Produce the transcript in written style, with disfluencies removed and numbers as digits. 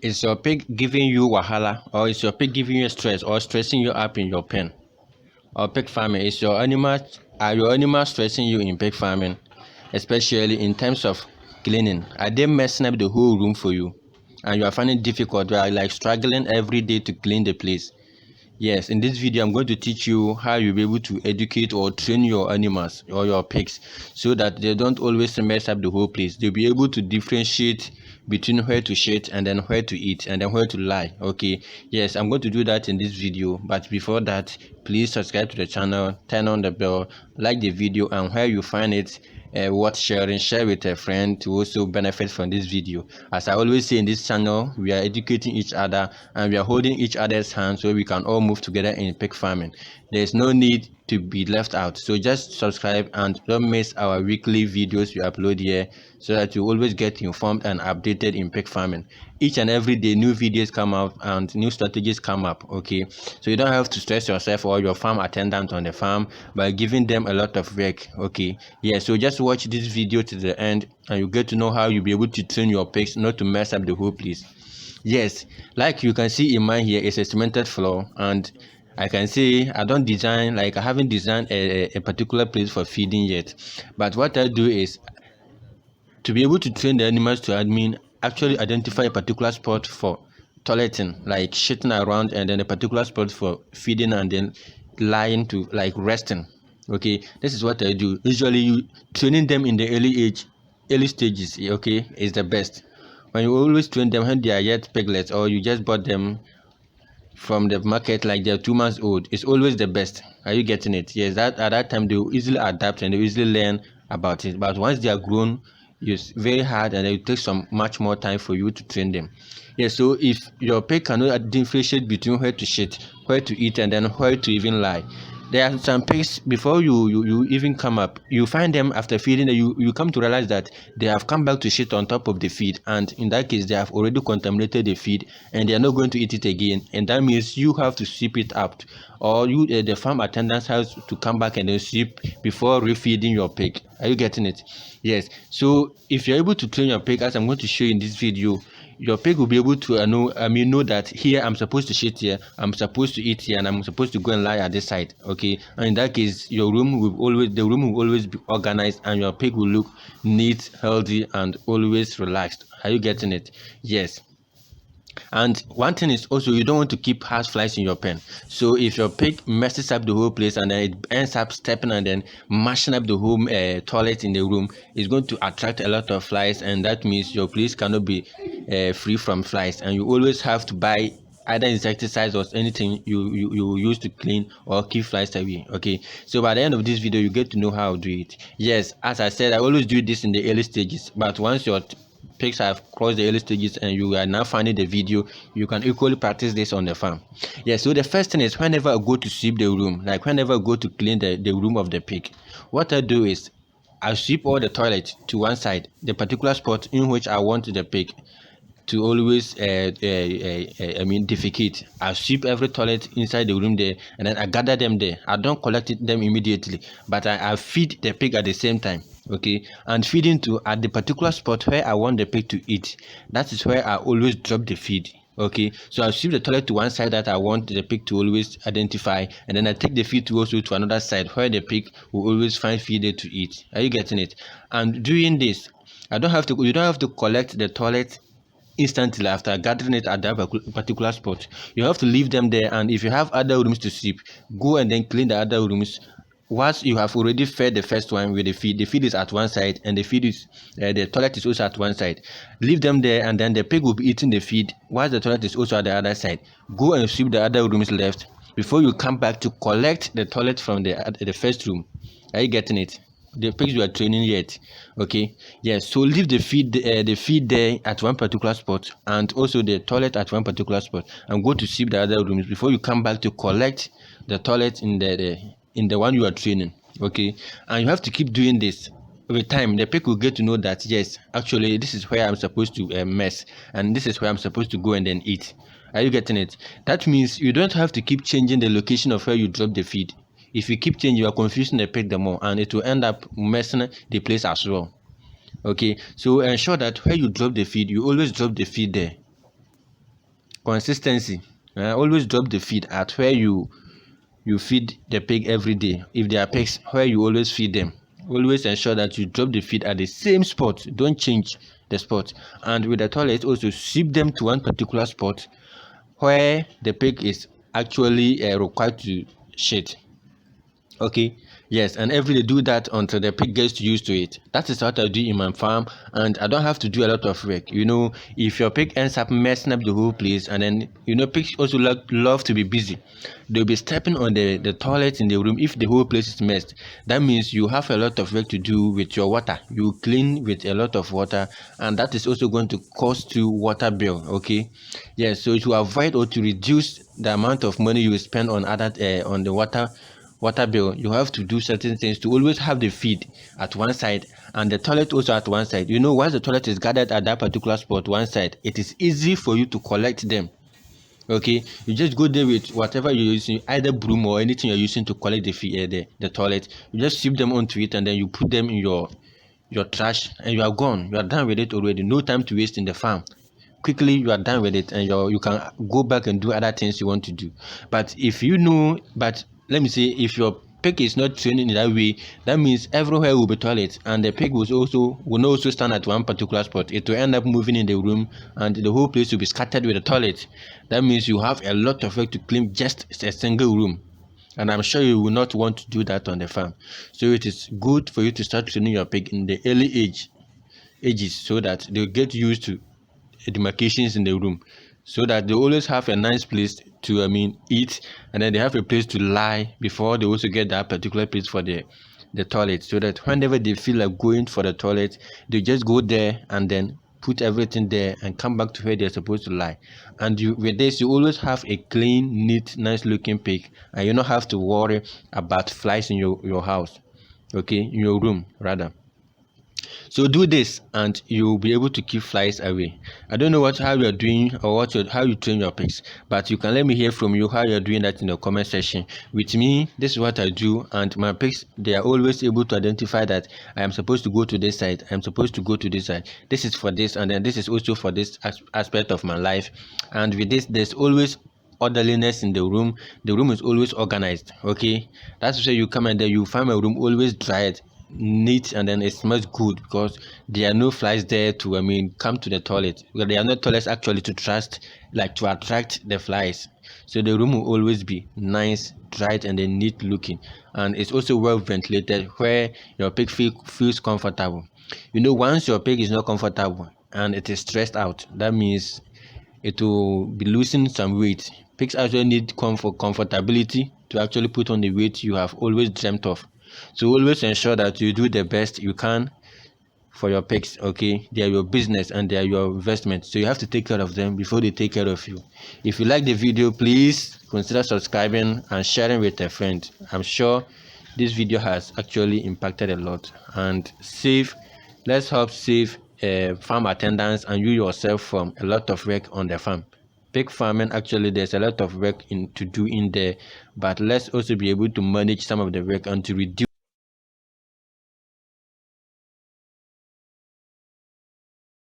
Is your pig giving you wahala, or is your pig giving you stress or stressing you up in your pen? Or pig farming, is your animal are your animals stressing you in pig farming, especially in terms of cleaning? Are they messing up the whole room for you, and you are finding it difficult? You are like struggling every day to clean the place. Yes, in this video, I'm going to teach you how you'll be able to educate or train your animals or your pigs so that they don't always mess up the whole place. They'll be able to differentiate between where to shit and then where to eat and then where to lie. Okay, yes, I'm going to do that in this video. But before that, please subscribe to the channel, turn on the bell, like the video, and where you find it worth sharing, share with a friend to also benefit from this video. As I always say in this channel, we are educating each other and we are holding each other's hands so we can all move together in pig farming. There's no need to be left out, so just subscribe and don't miss our weekly videos we upload here so that you always get informed and updated in pig farming. Each and every day new videos come out and new strategies come up. Okay, so you don't have to stress yourself or your farm attendant on the farm by giving them a lot of work. Okay, yeah, so just watch this video to the end and you get to know how you'll be able to train your pigs not to mess up the whole place. Yes, like you can see in mine here, it's a cemented floor, and I can say I don't design, like I haven't designed a particular place for feeding yet. But what I do is to be able to train the animals to actually identify a particular spot for toileting, like shitting around, and then a particular spot for feeding, and then lying to like resting. Okay, this is what I do. Usually, you training them in the early stages. Okay, is the best. When you always train them when they are yet piglets, or you just bought them from the market like they're 2 months old, it's always the best. Are you getting it? Yes, that at that time they will easily adapt and they will easily learn about it. But once they are grown, it's very hard and it will take some much more time for you to train them. Yes, so if your pig cannot differentiate between where to shit, where to eat, and then where to even lie, there are some pigs before you even come up, you find them after feeding, you come to realize that they have come back to shit on top of the feed, and in that case they have already contaminated the feed and they are not going to eat it again, and that means you have to sweep it out, or you the farm attendant has to come back and then sweep before refeeding your pig. Are you getting it? Yes, so if you're able to train your pig as I'm going to show you in this video, your pig will be able to know that here I'm supposed to shit here, I'm supposed to eat here, and I'm supposed to go and lie at this side. Okay, and in that case the room will always be organized and your pig will look neat, healthy, and always relaxed. Are you getting it? Yes. And one thing is also you don't want to keep house flies in your pen. So if your pig messes up the whole place and then it ends up stepping and then mashing up the whole toilet in the room, it's going to attract a lot of flies, and that means your place cannot be free from flies, and you always have to buy either insecticides or anything you use to clean or keep flies away. Okay, so by the end of this video you get to know how to do it. Yes, as I said, I always do this in the early stages, but once your pigs have crossed the early stages and you are now finding the video, you can equally practice this on the farm. Yeah, so the first thing is whenever I go to sweep the room, like whenever I go to clean the room of the pig, what I do is I sweep all the toilet to one side, the particular spot in which I want the pig to always defecate. I sweep every toilet inside the room there, and then I gather them there. I don't collect them immediately, but I feed the pig at the same time. Okay, and feeding to at the particular spot where I want the pig to eat. That is where I always drop the feed. Okay, so I sweep the toilet to one side that I want the pig to always identify, and then I take the feed to also to another side where the pig will always find feed there to eat. Are you getting it? And doing this, you don't have to collect the toilet instantly after gathering it at that particular spot. You have to leave them there, and if you have other rooms to sweep, go and then clean the other rooms. Once you have already fed the first one with the feed is at one side, and the toilet is also at one side. Leave them there, and then the pig will be eating the feed while the toilet is also at the other side. Go and sweep the other rooms left before you come back to collect the toilet from the first room. Are you getting it? The pigs you are training yet. Okay, yes, so leave the feed there at one particular spot, and also the toilet at one particular spot, and go to sweep the other rooms before you come back to collect the toilet in the one you are training. Okay, and you have to keep doing this. Over time the pig will get to know that yes, actually this is where I'm supposed to mess, and this is where I'm supposed to go and then eat. Are you getting it? That means you don't have to keep changing the location of where you drop the feed. If you keep changing, you are confusing the pig the more, and it will end up messing the place as well. Okay, so ensure that where you drop the feed, you always drop the feed there. Consistency. Always drop the feed at where you feed the pig every day. If there are pigs where you always feed them, always ensure that you drop the feed at the same spot. Don't change the spot. And with the toilet, also sweep them to one particular spot where the pig is actually required to shit. Okay, yes, and every day do that until the pig gets used to it. That is what I do in my farm, and I don't have to do a lot of work. If your pig ends up messing up the whole place, and then pigs also love to be busy. They'll be stepping on the toilet in the room if the whole place is messed. That means you have a lot of work to do with your water. You clean with a lot of water, and that is also going to cost you water bill. Okay, yes, so to avoid or to reduce the amount of money you spend on on the water bill, you have to do certain things to always have the feed at one side and the toilet also at one side. Once the toilet is gathered at that particular spot one side, it is easy for you to collect them. Okay, you just go there with whatever you're using, either broom or anything you're using to collect the toilet. You just sweep them onto it and then you put them in your trash and you are gone. You are done with it already. No time to waste in the farm. Quickly you are done with it and you can go back and do other things you want to do. But let me say, if your pig is not trained in that way, that means everywhere will be toilet and the pig will not also stand at one particular spot. It will end up moving in the room and the whole place will be scattered with the toilet. That means you have a lot of work to clean just a single room, and I'm sure you will not want to do that on the farm. So it is good for you to start training your pig in the early ages so that they'll get used to demarcations in the room, so that they always have a nice place to eat, and then they have a place to lie before they also get that particular place for the toilet, so that whenever they feel like going for the toilet, they just go there and then put everything there and come back to where they're supposed to lie. And with this, you always have a clean, neat, nice looking pig, and you don't have to worry about flies in your house, okay, in your room rather. So do this and you'll be able to keep flies away. I don't know how you're doing or how you train your pigs, but you can let me hear from you how you're doing that in the comment section. With me, this is what I do, and my pigs, they are always able to identify that I am supposed to go to this side, I'm supposed to go to this side. This is for this, and then this is also for this aspect of my life. And with this, there's always orderliness in the room. The room is always organized. Okay, that's why you come and then you find my room always dried, neat, and then it smells good because there are no flies there to come to the toilet. Well, there are no toilets actually to attract the flies. So the room will always be nice, dried, and then neat looking, and it's also well ventilated where your pig feels comfortable. Once your pig is not comfortable and it is stressed out, that means it will be losing some weight. Pigs actually need comfortability to actually put on the weight you have always dreamt of. So always ensure that you do the best you can for your pigs. Okay, they are your business and they are your investment, so you have to take care of them before they take care of you. If you like the video, please consider subscribing and sharing with a friend. I'm sure this video has actually impacted a lot and let's help save farm attendants and you yourself from a lot of work on the farm. Pig farming, actually there's a lot of work to do in there, but let's also be able to manage some of the work and to reduce